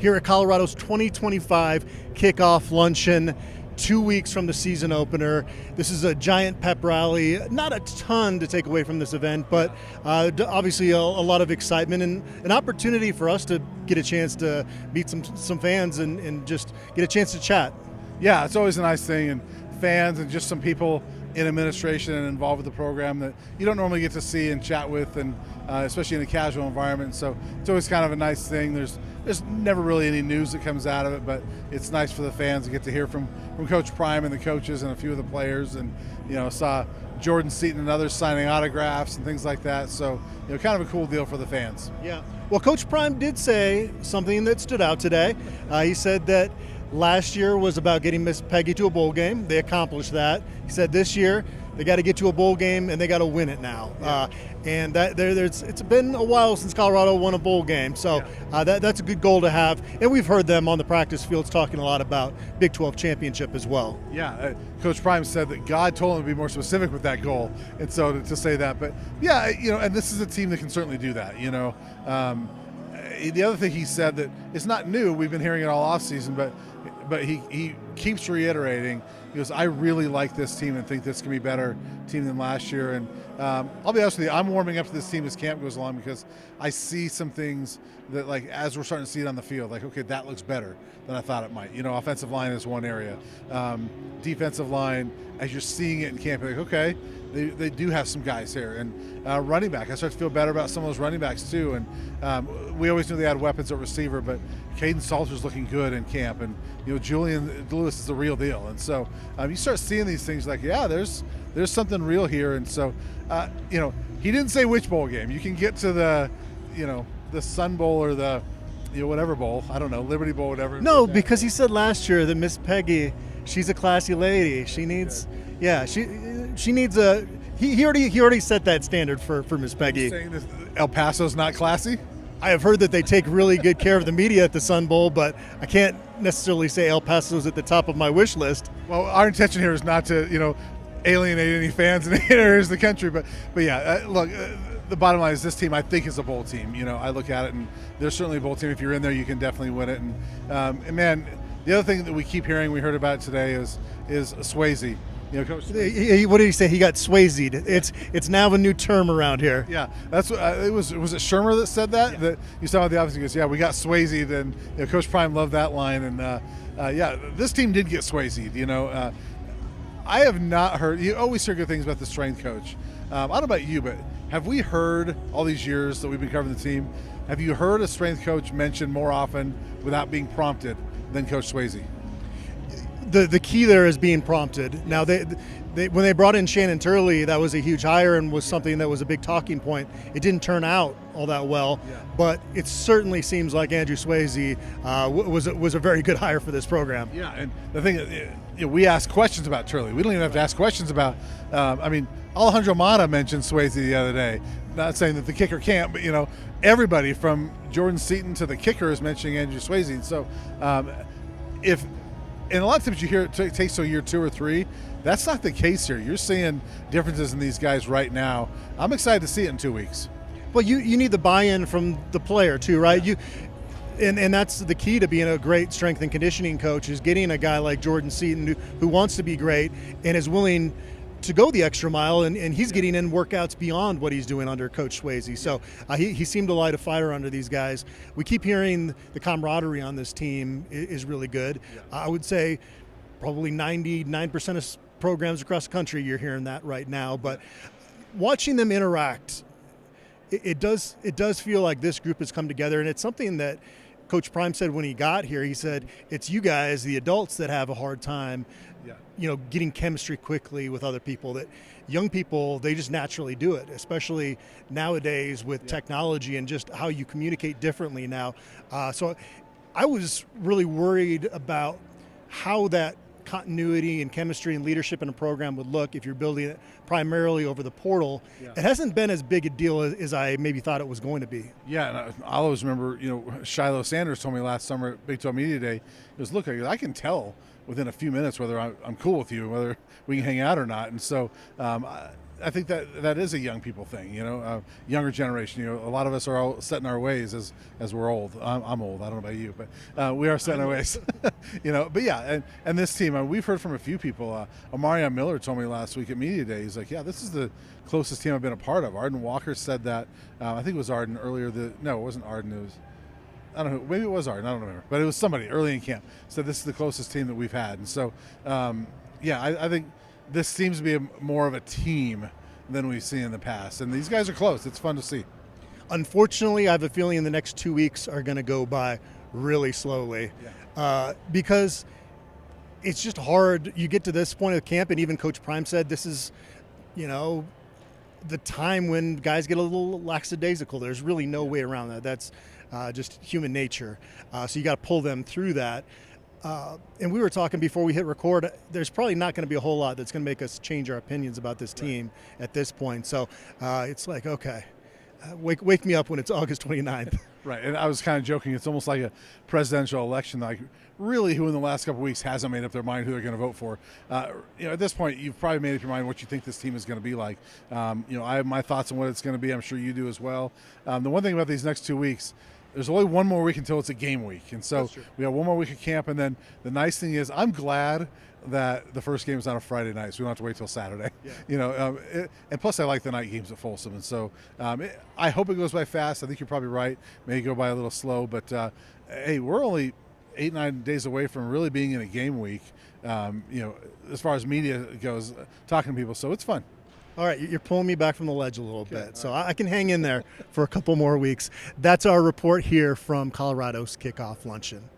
here at Colorado's 2025 Kickoff Luncheon, 2 weeks from the season opener. This is a giant pep rally. Not a ton to take away from this event, but obviously a lot of excitement and an opportunity for us to get a chance to meet some fans and just get a chance to chat. Yeah, it's always a nice thing, and fans and just some people in administration and involved with the program that you don't normally get to see and chat with, and especially in a casual environment. So it's always kind of a nice thing. There's never really any news that comes out of it, but it's nice for the fans to get to hear from Coach Prime and the coaches and a few of the players, and saw Jordan Seaton and others signing autographs and things like that. So kind of a cool deal for the fans. Yeah. Well, Coach Prime did say something that stood out today. He said that last year was about getting Miss Peggy to a bowl game. They accomplished that. He said this year they got to get to a bowl game and they got to win it now. Yeah. And it's been a while since Colorado won a bowl game, so that's a good goal to have. And we've heard them on the practice fields talking a lot about Big 12 championship as well. Yeah, Coach Prime said that God told him to be more specific with that goal, and so to say that. But yeah, and this is a team that can certainly do that. The other thing he said that it's not new. We've been hearing it all off season, but he keeps reiterating. He goes, I really like this team and think this can be a better team than last year. And I'll be honest with you, I'm warming up to this team as camp goes along because I see some things that, like, as we're starting to see it on the field, like, okay, that looks better than I thought it might. Offensive line is one area. Defensive line, as you're seeing it in camp, you're like, okay, they do have some guys here. And running back, I start to feel better about some of those running backs too. And we always knew they had weapons at receiver, but Caden Salter's looking good in camp. And, Julian Lewis is the real deal. And so you start seeing these things like, yeah, there's something real here. And so, he didn't say which bowl game. You can get to the Sun Bowl or the, whatever bowl. I don't know, Liberty Bowl, whatever. No, because he said last year that Miss Peggy, she's a classy lady. She needs, she needs a. He already set that standard for Miss Peggy. You're saying this, El Paso's not classy? I have heard that they take really good care of the media at the Sun Bowl, but I can't necessarily say El Paso's at the top of my wish list. Well, our intention here is not to, alienate any fans in any areas of the country, but yeah, look, the bottom line is this team, I think, is a bowl team. I look at it, and they're certainly a bowl team. If you're in there, you can definitely win it. And man, the other thing that we keep hearing, we heard about today, is Swayze. Coach Swayze. What did he say? He got Swayzed. It's now a new term around here. Yeah, that's what was it Shermer that said that? Yeah. That you saw at the office. He goes, yeah, we got Swayzed, and Coach Prime loved that line. And this team did get Swayzed. I have not heard. You always hear good things about the strength coach. I don't know about you, but have we heard all these years that we've been covering the team? Have you heard a strength coach mentioned more often without being prompted than Coach Swayze? The key there is being prompted. Now, when they brought in Shannon Turley, that was a huge hire and was something that was a big talking point. It didn't turn out all that well, but it certainly seems like Andrew Swayze was a very good hire for this program. Yeah, and the thing is, we ask questions about Turley. We don't even have to ask questions about. Alejandro Mata mentioned Swayze the other day. Not saying that the kicker can't, but everybody from Jordan Seaton to the kicker is mentioning Andrew Swayze. And so, and a lot of times you hear it takes a year 2 or 3. That's not the case here. You're seeing differences in these guys right now. I'm excited to see it in 2 weeks. Well, you need the buy-in from the player too, right? Yeah. And that's the key to being a great strength and conditioning coach, is getting a guy like Jordan Seaton who wants to be great and is willing to go the extra mile, and he's getting in workouts beyond what he's doing under Coach Swayze. So he seemed to light a fire under these guys. We keep hearing the camaraderie on this team is really good. Yeah. I would say probably 99% of programs across the country, you're hearing that right now. But watching them interact, it does feel like this group has come together, and it's something that Coach Prime said when he got here. He said, it's you guys, the adults, that have a hard time getting chemistry quickly with other people. That young people, they just naturally do it, especially nowadays with technology and just how you communicate differently now. So I was really worried about how that continuity and chemistry and leadership in a program would look if you're building it primarily over the portal. Yeah. It hasn't been as big a deal as I maybe thought it was going to be. Yeah, and I always remember, Shiloh Sanders told me last summer at Big 12 Media Day, he goes, look, I can tell within a few minutes whether I'm cool with you, whether we can hang out or not. And so I think that is a young people thing, younger generation. A lot of us are all set in our ways as we're old. I'm old. I don't know about you, but we are set in our ways. But yeah, and this team, we've heard from a few people. Amarion Miller told me last week at Media Day, he's like, yeah, this is the closest team I've been a part of. Arden Walker said that. I think it was Arden earlier. No, it wasn't Arden. It was, I don't know. Maybe it was Arden. I don't remember. But it was somebody early in camp said this is the closest team that we've had. And so, I think this seems to be more of a team than we've seen in the past. And these guys are close. It's fun to see. Unfortunately, I have a feeling the next 2 weeks are going to go by really slowly because it's just hard. You get to this point of camp, and even Coach Prime said this is, the time when guys get a little lackadaisical. There's really no way around that. That's just human nature. So you got to pull them through that. And we were talking before we hit record, there's probably not going to be a whole lot that's going to make us change our opinions about this team at this point. So it's like, okay, wake me up when it's August 29th. Right, and I was kind of joking. It's almost like a presidential election. Like, really, who in the last couple of weeks hasn't made up their mind who they're going to vote for? At this point, you've probably made up your mind what you think this team is going to be like. I have my thoughts on what it's going to be. I'm sure you do as well. The one thing about these next 2 weeks, there's only one more week until it's a game week. And so we have one more week of camp. And then the nice thing is I'm glad that the first game is on a Friday night, so we don't have to wait till Saturday. And plus I like the night games at Folsom. And so I hope it goes by fast. I think you're probably right. May go by a little slow. But, hey, we're only 8-9 days away from really being in a game week, as far as media goes, talking to people. So it's fun. All right, you're pulling me back from the ledge a little bit, so I can hang in there for a couple more weeks. That's our report here from Colorado's Kickoff Luncheon.